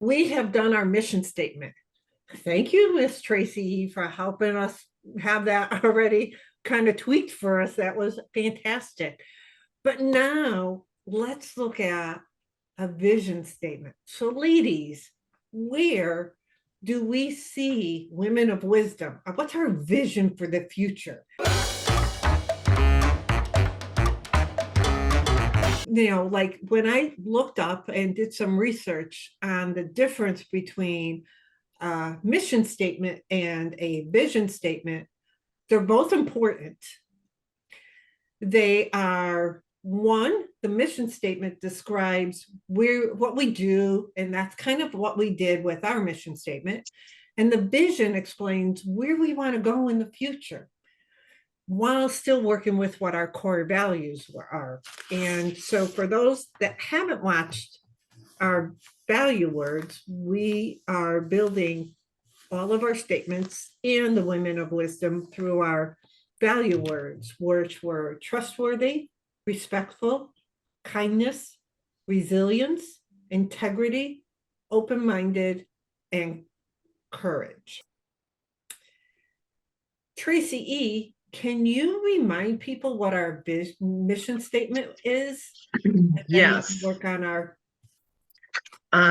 we have done our mission statement. Thank you, Miss Tracy, for helping us have that already kind of tweaked for us. That was fantastic. But now let's look at a vision statement. So, ladies, where do we see women of wisdom? What's our vision for the future? Like when I looked up and did some research on the difference between a mission statement and a vision statement, they're both important. They are one, the mission statement describes what we do, and that's kind of what we did with our mission statement. And the vision explains where we want to go in the future, while still working with what our core values are. And so for those that haven't watched our value words, we are building all of our statements and the women of wisdom through our value words, which were trustworthy, respectful, kindness, resilience, integrity, open-minded, and courage. Tracy E., can you remind people what our mission statement is? Yes. Work on our.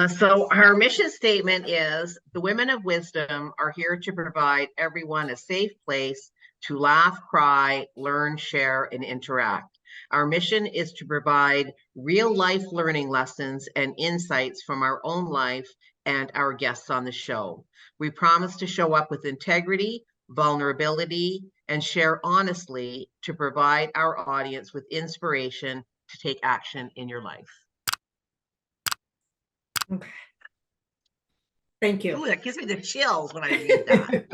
So our mission statement is: the women of wisdom are here to provide everyone a safe place to laugh, cry, learn, share, and interact. Our mission is to provide real life learning lessons and insights from our own life and our guests on the show. We promise to show up with integrity, vulnerability, and share honestly to provide our audience with inspiration to take action in your life. Okay. Thank you. Ooh, that gives me the chills when I read that.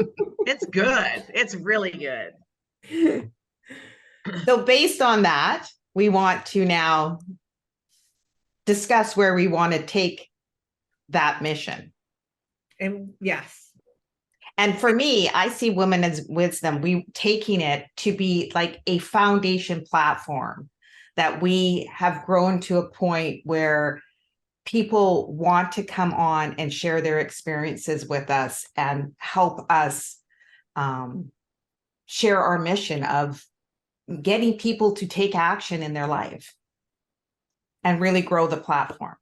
It's good. It's really good. So based on that, we want to now discuss where we want to take that mission. And yes. And for me, I see Women as Wisdom, we taking it to be like a foundation platform that we have grown to a point where people want to come on and share their experiences with us and help us share our mission of getting people to take action in their life and really grow the platform.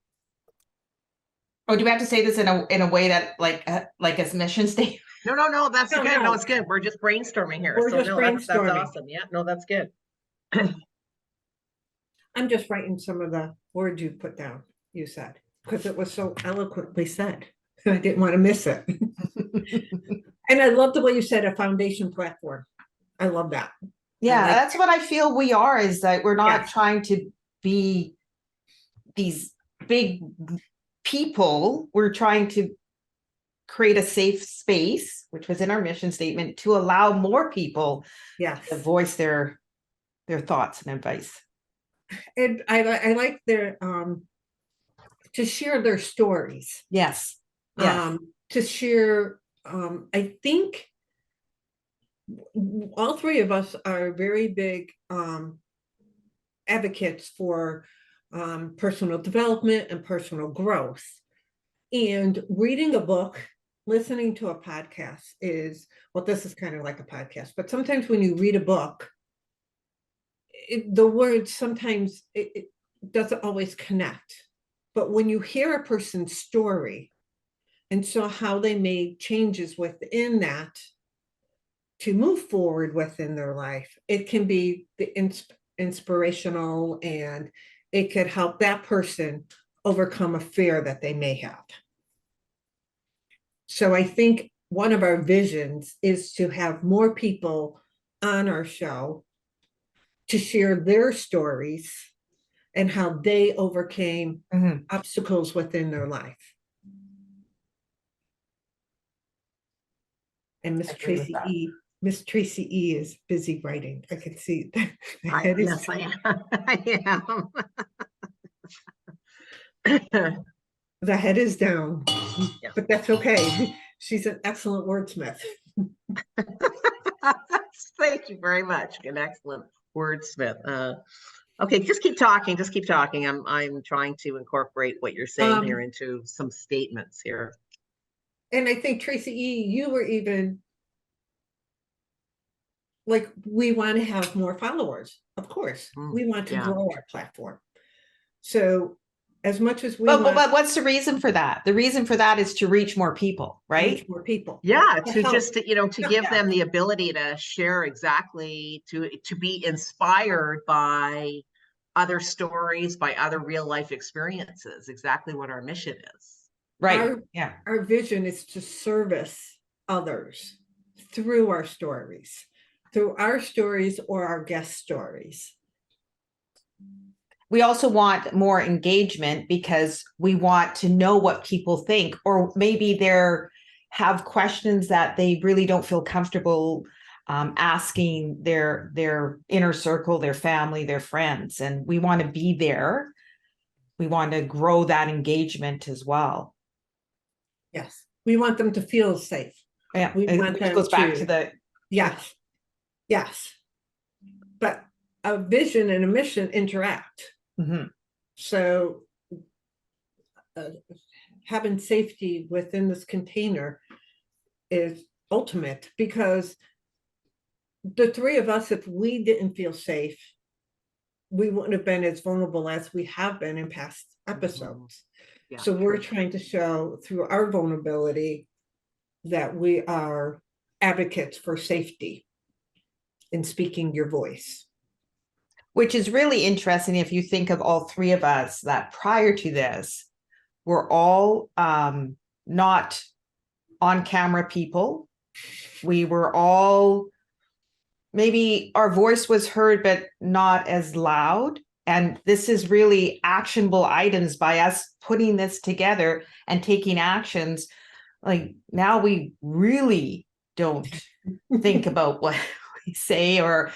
Oh, do we have to say this in a way that like a mission statement? No, that's good. No, it's good. We're just brainstorming here. We're just brainstorming. That's brainstorming. awesome. Yeah, no, that's good. I'm just writing some of the words you put down, you said, because it was so eloquently said. I didn't want to miss it. And I love the way you said a foundation platform. I love that. Yeah, that's what I feel we are, is that we're not trying to be these big people. We're trying to create a safe space, which was in our mission statement, to allow more people to voice their thoughts and advice. And I like their to share their stories. Yes. To share, I think all three of us are very big advocates for personal development and personal growth. And reading a book, listening to a podcast is, well, this is kind of like a podcast, but sometimes when you read a book, the words sometimes it doesn't always connect. But when you hear a person's story and so how they made changes within that to move forward within their life, it can be inspirational, and it could help that person overcome a fear that they may have. So I think one of our visions is to have more people on our show to share their stories and how they overcame obstacles within their life. And Miss Tracy E is busy writing. I can see that. Yes, I am. I am. The head is down, but that's okay. She's an excellent wordsmith. Thank you very much. An excellent wordsmith. Okay, just keep talking. Just keep talking. I'm trying to incorporate what you're saying here into some statements here. And I think Tracy E., you were even like, we want to have more followers. Of course, we want to grow our platform. So as much as we but what's the reason for that? The reason for that is to reach more people, right? reach more people. Yeah, to just, to give them the ability to share exactly, to be inspired by other stories, by other real life experiences, exactly what our mission is. Right. Our vision is to service others through our stories or our guest stories. We also want more engagement because we want to know what people think, or maybe they're have questions that they really don't feel comfortable asking their inner circle, their family, their friends, and we want to be there. We want to grow that engagement as well. Yes, we want them to feel safe. Yeah, it goes back to the yes. But a vision and a mission interact. Mm-hmm. So having safety within this container is ultimate, because the three of us, if we didn't feel safe, we wouldn't have been as vulnerable as we have been in past episodes. So we're trying to show through our vulnerability that we are advocates for safety in speaking your voice. Which is really interesting if you think of all three of us, that prior to this, we're all not on camera people. We were all, maybe our voice was heard, but not as loud. And this is really actionable items by us putting this together and taking actions. Like now we really don't think about what we say or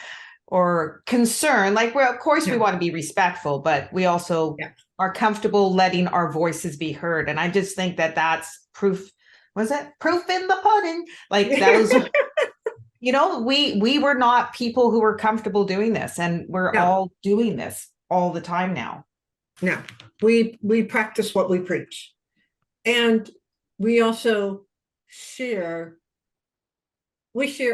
concern. Like, well, of course we want to be respectful, but we also are comfortable letting our voices be heard. And I just think that that's proof. Was it proof in the pudding? Like those, we were not people who were comfortable doing this, and we're all doing this all the time now. No, we practice what we preach. And we also share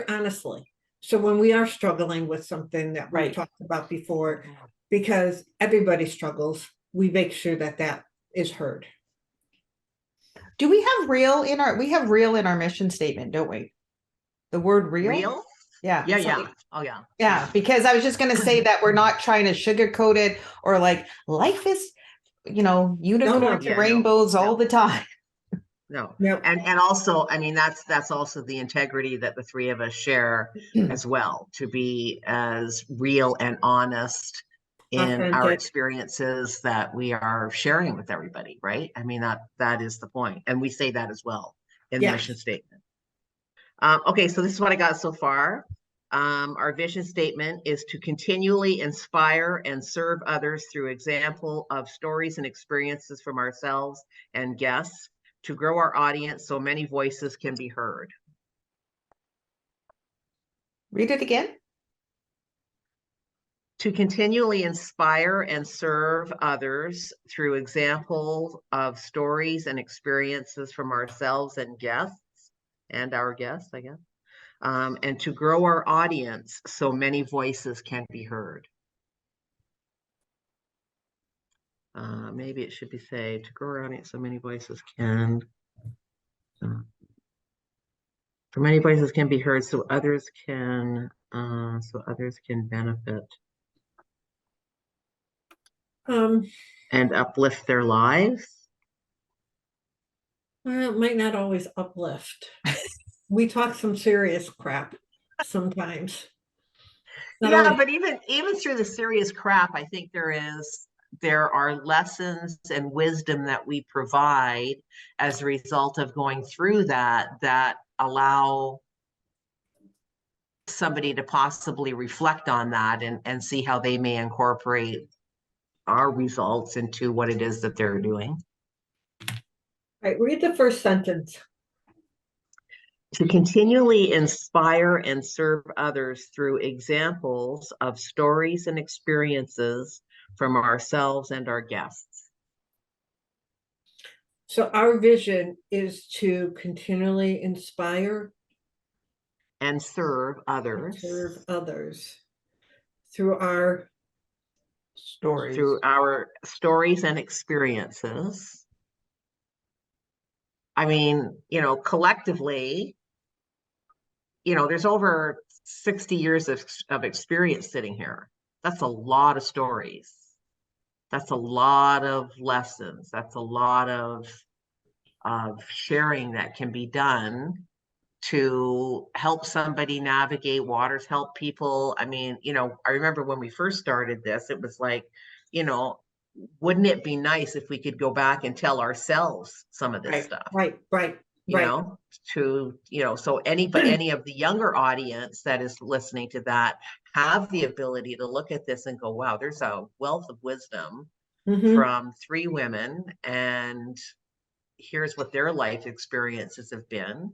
honestly. So when we are struggling with something that we've talked about before, because everybody struggles, we make sure that is heard. Do we have real in our mission statement, don't we? The word real? Real? Yeah. Yeah. Oh, yeah. Yeah, because I was just going to say that we're not trying to sugarcoat it, or like life is, unicorns and rainbows all the time. No. And also, I mean, that's also the integrity that the three of us share as well, to be as real and honest in our experiences that we are sharing with everybody, right? I mean, that is the point. And we say that as well in the mission statement. Okay, so this is what I got so far. Our vision statement is to continually inspire and serve others through example of stories and experiences from ourselves and guests, to grow our audience so many voices can be heard. Read it again. To continually inspire and serve others through examples of stories and experiences from ourselves and our guests, I guess. And to grow our audience so many voices can be heard. Maybe it should be to grow our audience so many voices can. So many voices can be heard, so others can benefit and uplift their lives. Well, it might not always uplift. We talk some serious crap sometimes. But even through the serious crap, I think there are lessons and wisdom that we provide as a result of going through that allow somebody to possibly reflect on that and see how they may incorporate our results into what it is that they're doing. All right, read the first sentence. To continually inspire and serve others through examples of stories and experiences from ourselves and our guests. So our vision is to continually inspire And serve and others serve others through our stories. through our stories and experiences. I mean, collectively, there's over 60 years of experience sitting here. That's a lot of stories. That's a lot of lessons. That's a lot of sharing that can be done to help somebody navigate waters, help people. I mean, I remember when we first started this, it was like, wouldn't it be nice if we could go back and tell ourselves some of this stuff? Right. So any of the younger audience that is listening to that have the ability to look at this and go, wow, there's a wealth of wisdom from 3 women, and here's what their life experiences have been.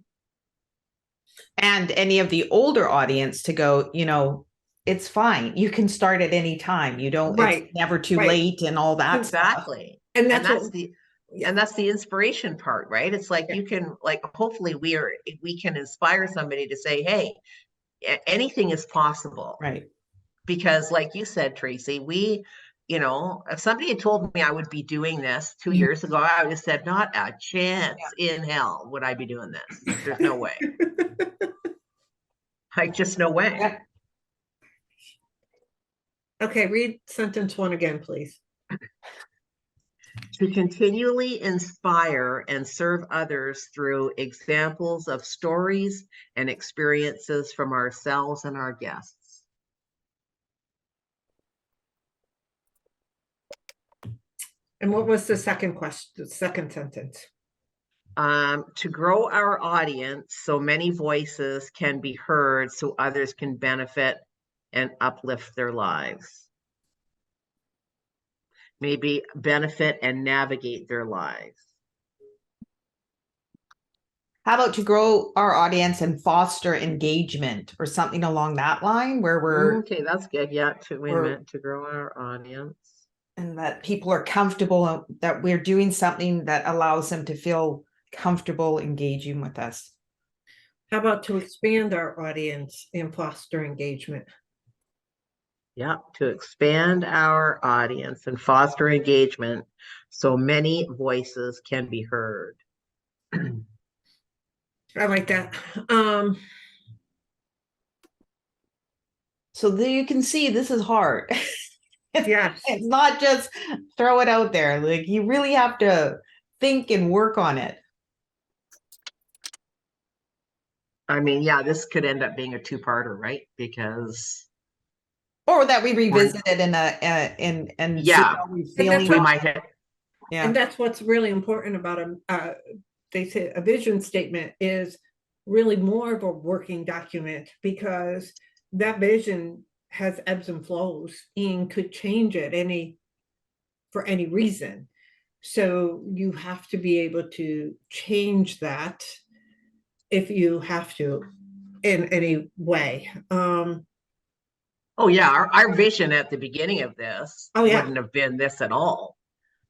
And any of the older audience to go, it's fine. You can start at any time. You don't, it's never too late and all that exactly stuff. And that's the inspiration part, right? It's like you can, like, hopefully we can inspire somebody to say, hey, anything is possible. Right. Because like you said, Tracy, if somebody had told me I would be doing this 2 years ago, I would have said, not a chance in hell would I be doing this. There's no way. Like, just no way. Yeah. Okay, read sentence 1 again, please. To continually inspire and serve others through examples of stories and experiences from ourselves and our guests. And what was the second question, the second sentence? To grow our audience so many voices can be heard so others can benefit and uplift their lives. Maybe benefit and navigate their lives. How about to grow our audience and foster engagement or something along that line where we're okay, that's good. Yeah, wait a minute, to grow our audience. And that people are comfortable, that we're doing something that allows them to feel comfortable engaging with us. How about to expand our audience and foster engagement? Yeah, to expand our audience and foster engagement so many voices can be heard. I like that. So there you can see this is hard. Yes. It's not just throw it out there. Like, you really have to think and work on it. I mean, yeah, this could end up being a 2-parter, right? Because or that we revisit it in and see how we're feeling. We might have. Yeah. And that's what's really important about they say a vision statement is really more of a working document, because that vision has ebbs and flows and could change it for any reason. So you have to be able to change that if you have to in any way. Oh yeah, our vision at the beginning of this wouldn't have been this at all.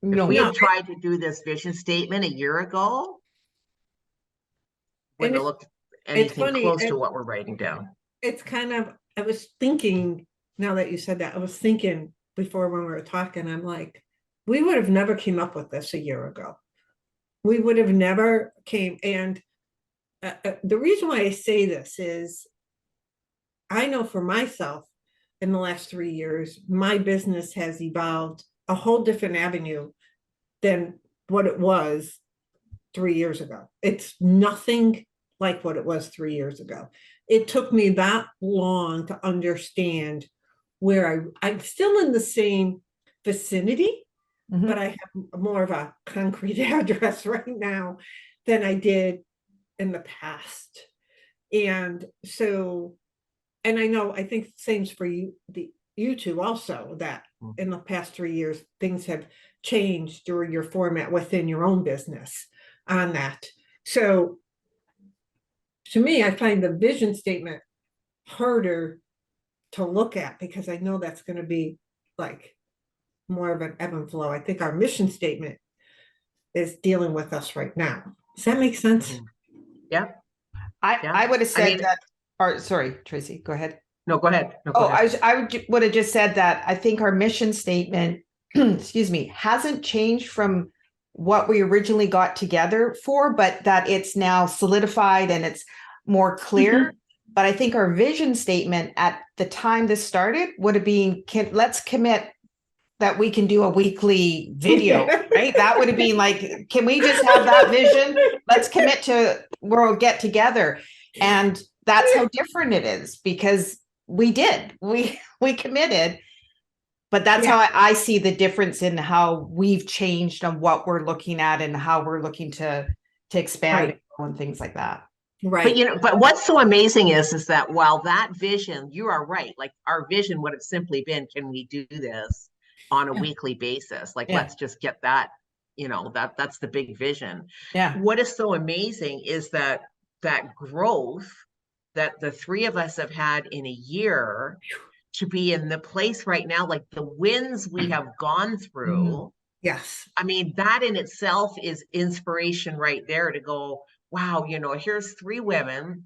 If we had tried to do this vision statement a year ago, wouldn't have looked anything close to what we're writing down. It's kind of, I was thinking, now that you said that, I was thinking before when we were talking, I'm like, we would have never came up with this a year ago. We would have never came. And the reason why I say this is I know for myself in the last 3 years, my business has evolved a whole different avenue than what it was 3 years ago. It's nothing like what it was 3 years ago. It took me that long to understand where I'm still in the same vicinity, but I have more of a concrete address right now than I did in the past. And so, and I know, I think the same's for you two also, that in the past 3 years, things have changed, or your format within your own business on that. So to me, I find the vision statement harder to look at because I know that's going to be like more of an ebb and flow. I think our mission statement is dealing with us right now. Does that make sense? Mhm. Yeah. Yeah. I would have I said mean, that, or sorry, Tracy, go ahead. no, go ahead. No, go Oh, ahead. would have just said that I think our mission statement, excuse me, hasn't changed from what we originally got together for, but that it's now solidified and it's more clear. But I think our vision statement at the time this started would have been, let's commit that we can do a weekly video, right? That would have been like, can we just have that vision? Let's commit to, we'll get together. And that's how different it is, because we did, we committed, but that's how I see the difference in how we've changed on what we're looking at and how we're looking to expand and things like that. But but what's so amazing is that while that vision, you are right, like our vision would have simply been, can we do this on a weekly basis? Like, let's just get that, that's the big vision. Yeah. What is so amazing is that growth that the three of us have had in a year to be in the place right now, like the wins we have gone through. Yes. I mean, that in itself is inspiration right there to go, wow, here's three women,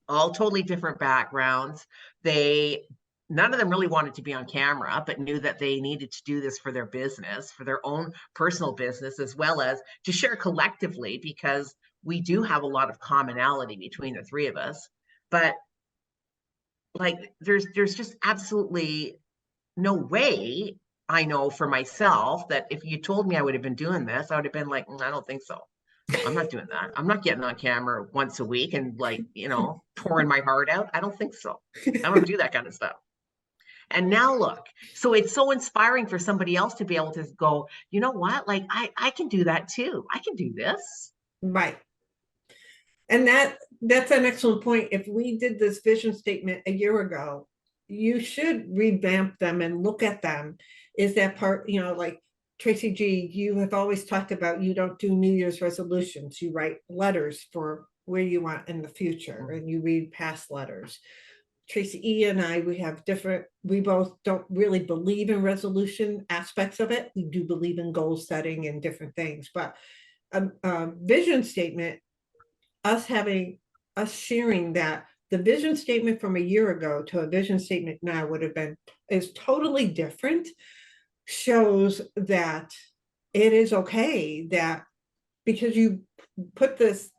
all totally different backgrounds. None of them really wanted to be on camera, but knew that they needed to do this for their business, for their own personal business, as well as to share collectively, because we do have a lot of commonality between the three of us. But like, there's just absolutely no way, I know for myself, that if you told me I would have been doing this, I would have been like, I don't think so. I'm not doing that. I'm not getting on camera once a week and pouring my heart out. I don't think so. I don't do that kind of stuff. And now look, so it's so inspiring for somebody else to be able to go, you know what? Like, I can do that too. I can do this. Right. And that's an excellent point. If we did this vision statement a year ago, you should revamp them and look at them. Is that part, like Tracy G, you have always talked about, you don't do New Year's resolutions. You write letters for where you want in the future, and you read past letters. Tracy E and I, we both don't really believe in resolution aspects of it. We do believe in goal setting and different things, but a vision statement, us sharing that the vision statement from a year ago to a vision statement now is totally different, shows that it is okay that because you put this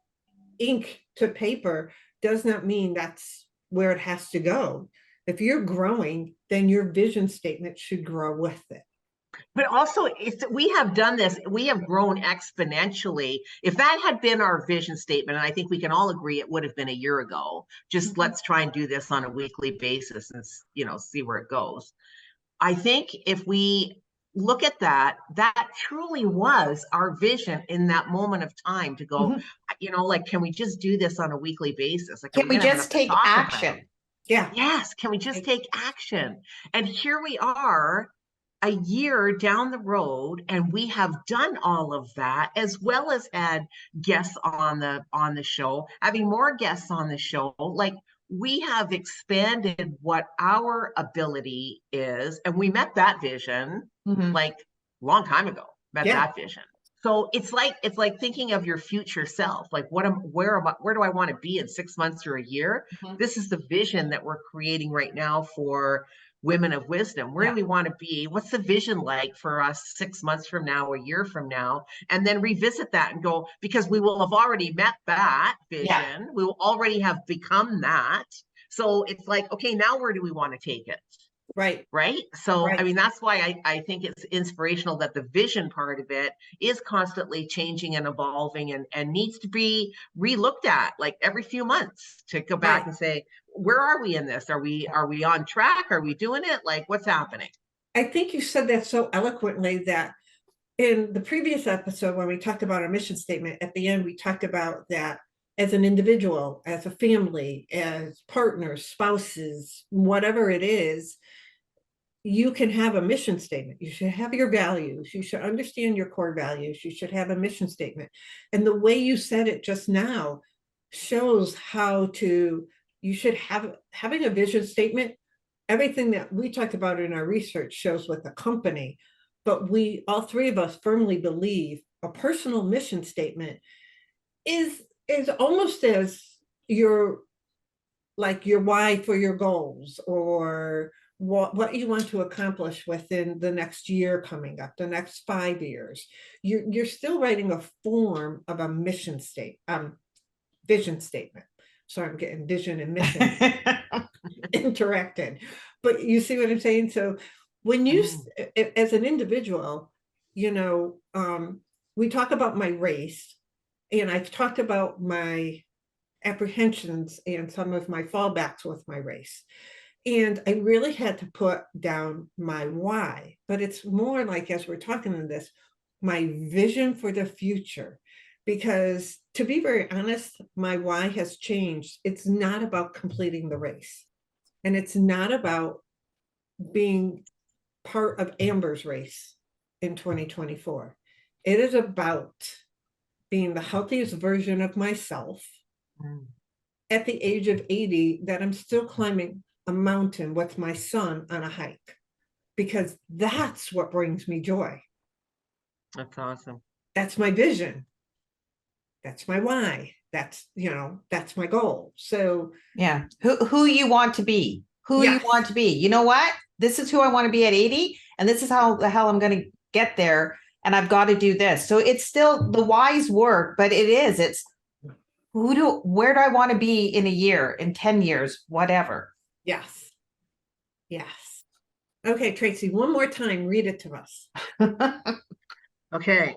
ink to paper does not mean that's where it has to go. If you're growing, then your vision statement should grow with it. But also, we have done this, we have grown exponentially. If that had been our vision statement, and I think we can all agree it would have been a year ago, just let's try and do this on a weekly basis and see where it goes. I think if we look at that truly was our vision in that moment of time to go, like, can we just do this on a weekly basis? Like, can we just take action? Yeah. Yes. Can we just take action? And here we are a year down the road, and we have done all of that, as well as had guests on the show, having more guests on the show. Like, we have expanded what our ability is, and we met that vision like a long time ago. That vision. So it's like thinking of your future self. Like, where do I want to be in 6 months or a year? This is the vision that we're creating right now for Women of Wisdom. Where do we want to be? What's the vision like for us 6 months from now, a year from now? And then revisit that and go, because we will have already met that vision. We will already have become that. So it's like, okay, now where do we want to take it? Right. So, I mean, that's why I think it's inspirational that the vision part of it is constantly changing and evolving and needs to be relooked at like every few months to go back and say, where are we in this? Are we on track? Are we doing it? Like, what's happening? I think you said that so eloquently that in the previous episode, when we talked about our mission statement, at the end, we talked about that as an individual, as a family, as partners, spouses, whatever it is, you can have a mission statement. You should have your values. You should understand your core values. You should have a mission statement. And the way you said it just now, shows how to, you should have, having a vision statement, everything that we talked about in our research shows with the company, but we, all three of us firmly believe a personal mission statement is almost as your, like your why for your goals, or what you want to accomplish within the next year coming up, the next 5 years. You're still writing a form of a vision statement. So I'm getting vision and mission interacted. But you see what I'm saying? So when you, as an individual, you know, we talk about my race, and I've talked about my apprehensions and some of my fallbacks with my race. And I really had to put down my why, but it's more like, as we're talking in this, my vision for the future. Because to be very honest, my why has changed. It's not about completing the race. And it's not about being part of Amber's race in 2024. It is about being the healthiest version of myself at the age of 80, that I'm still climbing a mountain with my son on a hike, because that's what brings me joy. That's awesome. That's my vision. That's my why. That's, you know, that's my goal. So yeah, who you want to be, you want to be. You know what? This is who I want to be at 80, and this is how the hell I'm going to get there. And I've got to do this. So it's still the wise work, but it's where do I want to be in a year, in 10 years, whatever. Yes. Yes. Okay, Tracy, one more time, read it to us. Okay.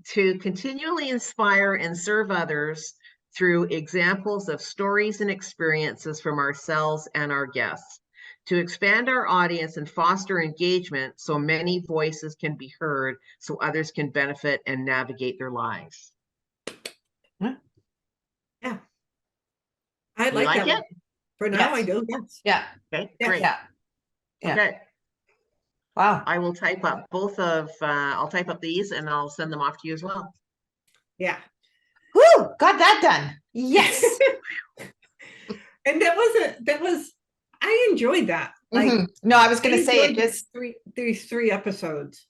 To continually inspire and serve others through examples of stories and experiences from ourselves and our guests. To expand our audience and foster engagement so many voices can be heard, so others can benefit and navigate their lives. Yeah. I You like that it? For now, yes. I do. Yes. Yeah. Okay, Yes. great. Yeah. Okay. Wow. I will type up both of, I'll type up these and I'll send them off to you as well. Yeah. Woo, got that done. Yes. And that was, I enjoyed that. Like, no, I was going to say it just these three episodes.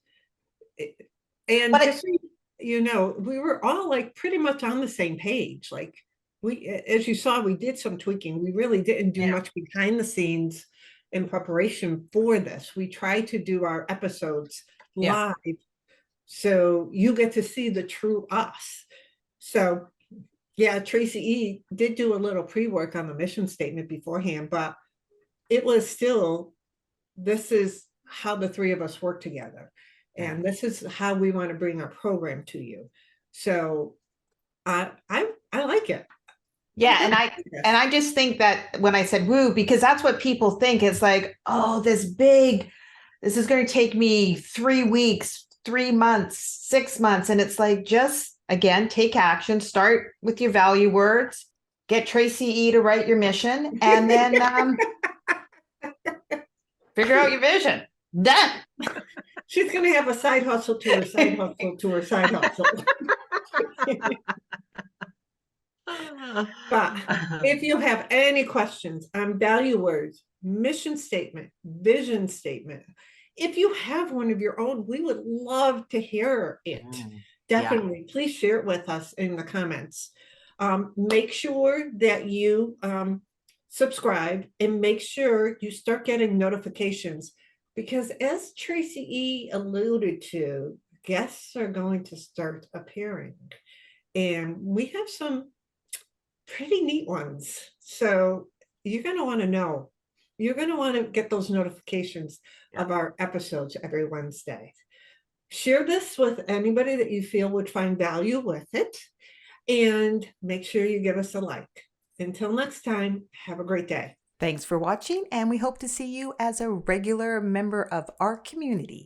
And just, you know, we were all like pretty much on the same page. Like we, as you saw, we did some tweaking. We really didn't do much behind the scenes in preparation for this. We tried to do our episodes live, so you get to see the true us. So yeah, Tracy E did do a little pre-work on the mission statement beforehand, but it was still, this is how the three of us work together. And this is how we want to bring our program to you. So I like it. Yeah, and I just think that when I said woo, because that's what people think, it's like, oh, this is going to take me 3 weeks, 3 months, 6 months. And it's like, just again, take action, start with your value words, get Tracy E to write your mission, and then figure out your vision. Done. She's going to have a side hustle to her side hustle to her side hustle. But if you have any questions on value words, mission statement, vision statement, if you have one of your own, we would love to hear it. Definitely. Please share it with us in the comments. Make sure that you subscribe, and make sure you start getting notifications, because as Tracy E alluded to, guests are going to start appearing, and we have some pretty neat ones. So you're going to want to know. You're going to want to get those notifications of our episodes every Wednesday. Share this with anybody that you feel would find value with it, and make sure you give us a like. Until next time, have a great day. Thanks for watching, and we hope to see you as a regular member of our community.